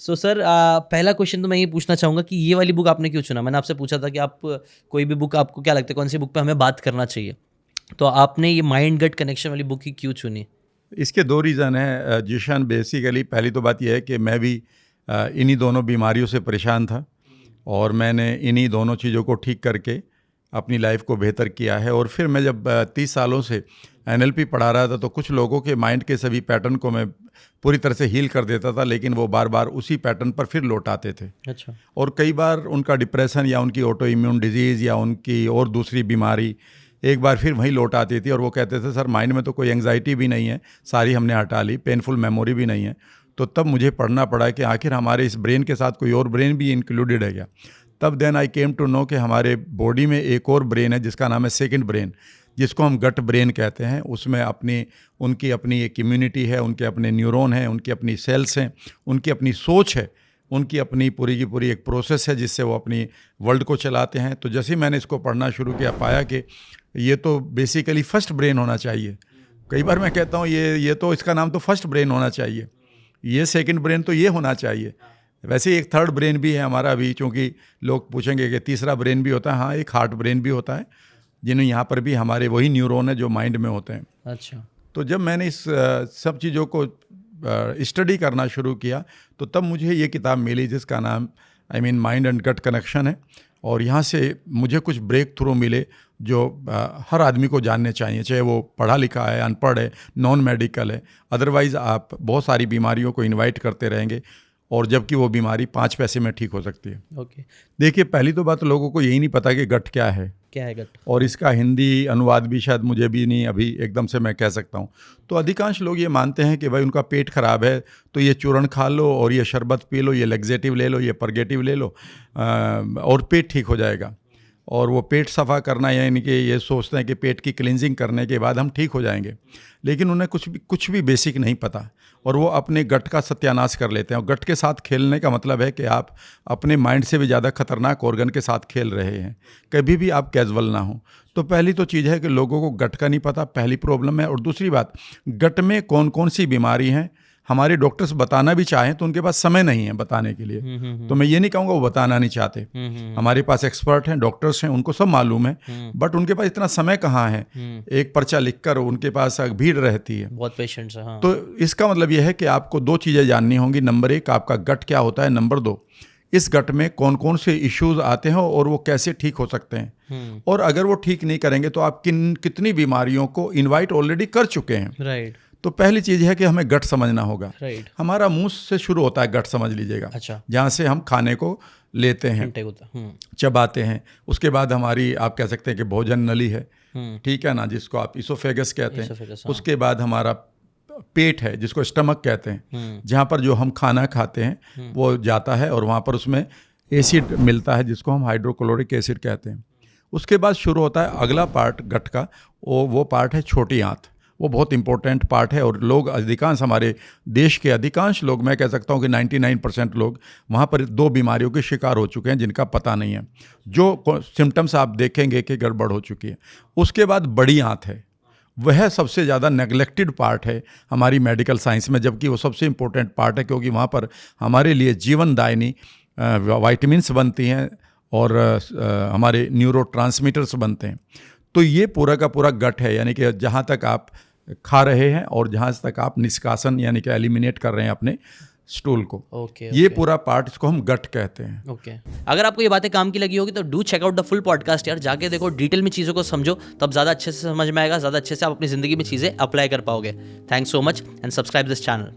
So sir पहला question तो मैं ये पूछना चाहूँगा कि ये वाली बुक आपने क्यों चुना? मैंने आपसे पूछा था कि आप कोई भी बुक आपको क्या लगता है कौन सी बुक पे हमें बात करना चाहिए, तो आपने ये माइंड गट कनेक्शन वाली बुक ही क्यों चुनी? इसके 2 रीज़न हैं जिशन। बेसिकली पहली तो बात यह है कि मैं भी इन्हीं दोनों बीमारियों से परेशान था और मैंने इन्हीं दोनों चीज़ों को ठीक करके अपनी लाइफ को बेहतर किया है। और फिर मैं जब 30 सालों से NLP पढ़ा रहा था तो कुछ लोगों के माइंड के सभी पैटर्न को मैं पूरी तरह से हील कर देता था, लेकिन वो बार बार उसी पैटर्न पर फिर लौट आते थे। अच्छा। और कई बार उनका डिप्रेशन या उनकी ऑटो इम्यून डिजीज़ या उनकी और दूसरी बीमारी एक बार फिर वहीं लौट आती थी और वो कहते थे सर माइंड में तो कोई एंग्जाइटी भी नहीं है, सारी हमने हटा ली, पेनफुल मेमोरी भी नहीं है। तो तब मुझे पढ़ना पड़ा कि आखिर हमारे इस ब्रेन के साथ कोई और ब्रेन भी इंक्लूडेड है क्या। तब then I came to know कि हमारे बॉडी में एक और ब्रेन है जिसका नाम है सेकंड ब्रेन, जिसको हम गट ब्रेन कहते हैं। उसमें उनकी अपनी एक इम्यूनिटी है, उनके अपने न्यूरॉन हैं, उनकी अपनी सेल्स हैं, उनकी अपनी सोच है, उनकी अपनी पूरी की पूरी एक प्रोसेस है जिससे वो अपनी वर्ल्ड को चलाते हैं। तो जैसे ही मैंने इसको पढ़ना शुरू किया पाया कि ये तो बेसिकली फर्स्ट ब्रेन होना चाहिए। कई बार मैं कहता हूँ ये तो इसका नाम तो फर्स्ट ब्रेन होना चाहिए, ये सेकंड ब्रेन तो ये होना चाहिए। वैसे एक थर्ड ब्रेन भी है हमारा भी, क्योंकि लोग पूछेंगे कि तीसरा ब्रेन भी होता है। हाँ, एक हार्ट ब्रेन भी होता है, जिन्हें यहाँ पर भी हमारे वही न्यूरॉन है जो माइंड में होते हैं। अच्छा। तो जब मैंने इस सब चीज़ों को स्टडी करना शुरू किया तो तब मुझे ये किताब मिली जिसका नाम माइंड एंड गट कनेक्शन है। और यहाँ से मुझे कुछ ब्रेक थ्रू मिले जो हर आदमी को जानने चाहिए, चाहे वो पढ़ा लिखा है, अनपढ़ है, नॉन मेडिकल है। अदरवाइज़ आप बहुत सारी बीमारियों को इनवाइट करते रहेंगे और जबकि वो बीमारी 5 पैसे में ठीक हो सकती है। ओके। देखिए, पहली तो बात लोगों को यही नहीं पता कि गट क्या है गट, और इसका हिंदी अनुवाद भी शायद मुझे भी नहीं अभी एकदम से मैं कह सकता हूँ। तो अधिकांश लोग ये मानते हैं कि भाई उनका पेट खराब है तो ये चूर्ण खा लो और ये शरबत पी लो, ये लेग्जेटिव ले लो, ये परगेटिव ले लो और पेट ठीक हो जाएगा। और वो पेट सफ़ा करना यानी कि ये सोचते हैं कि पेट की क्लिनजिंग करने के बाद हम ठीक हो जाएंगे, लेकिन उन्हें कुछ भी बेसिक नहीं पता और वो अपने गट का सत्यानाश कर लेते हैं। और गट के साथ खेलने का मतलब है कि आप अपने माइंड से भी ज़्यादा खतरनाक ऑर्गन के साथ खेल रहे हैं, कभी भी आप कैजुअल ना हो। तो पहली तो चीज़ है कि लोगों को गट का नहीं पता, पहली प्रॉब्लम है। और दूसरी बात, गट में कौन कौन सी बीमारी हैं हमारे डॉक्टर्स बताना भी चाहें तो उनके पास समय नहीं है बताने के लिए। तो मैं ये नहीं कहूँगा वो बताना नहीं चाहते, हमारे पास एक्सपर्ट हैं, डॉक्टर्स हैं, उनको सब मालूम है, बट उनके पास इतना समय कहाँ है। एक पर्चा लिखकर उनके पास भीड़ रहती है, बहुत पेशेंट्स हैं। हाँ। तो इसका मतलब यह है कि आपको 2 चीज़ें जाननी होंगी। नंबर 1, आपका गट क्या होता है। नंबर 2, इस गट में कौन कौन से इश्यूज आते हैं और वो कैसे ठीक हो सकते हैं। और अगर वो ठीक नहीं करेंगे तो आप कितनी बीमारियों को इन्वाइट ऑलरेडी कर चुके हैं। राइट। तो पहली चीज़ है कि हमें गट समझना होगा। राइट। हमारा मुंह से शुरू होता है गट, समझ लीजिएगा। अच्छा। जहाँ से हम खाने को लेते हैं, चबाते हैं। उसके बाद हमारी आप कह सकते हैं कि भोजन नली है, ठीक है ना, जिसको आप इसोफेगस कहते हैं। उसके बाद हमारा पेट है जिसको स्टमक कहते हैं, जहाँ पर जो हम खाना खाते हैं वो जाता है और वहाँ पर उसमें एसिड मिलता है जिसको हम हाइड्रोक्लोरिक एसिड कहते हैं। उसके बाद शुरू होता है अगला पार्ट गट का, वो पार्ट है छोटी आंत। वो बहुत इंपॉर्टेंट पार्ट है और लोग अधिकांश, हमारे देश के अधिकांश लोग, मैं कह सकता हूँ कि 99% लोग वहाँ पर 2 बीमारियों के शिकार हो चुके हैं जिनका पता नहीं है। जो सिम्टम्स आप देखेंगे कि गड़बड़ हो चुकी है। उसके बाद बड़ी आंत है, वह सबसे ज़्यादा नेगलेक्टेड पार्ट है हमारी मेडिकल साइंस में, जबकि वो सबसे इम्पोर्टेंट पार्ट है क्योंकि वहाँ पर हमारे लिए जीवनदायिनी वाइटामिन्स बनती हैं और हमारे न्यूरोट्रांसमीटर्स बनते हैं। तो ये पूरा का पूरा गट है, यानी कि जहाँ तक आप खा रहे हैं और जहाँ तक आप निष्कासन यानी कि एलिमिनेट कर रहे हैं अपने स्टूल को। ये पूरा पार्ट, इसको हम गट कहते हैं। अगर आपको ये बातें काम की लगी होगी तो do check out the full podcast यार, जाके देखो, डिटेल में चीज़ों को समझो, तब ज़्यादा अच्छे से समझ में आएगा, ज़्यादा अच्छे से आप अपनी ज़िंदगी में चीज़ें अप्लाई कर पाओगे। Thanks so much and subscribe this channel.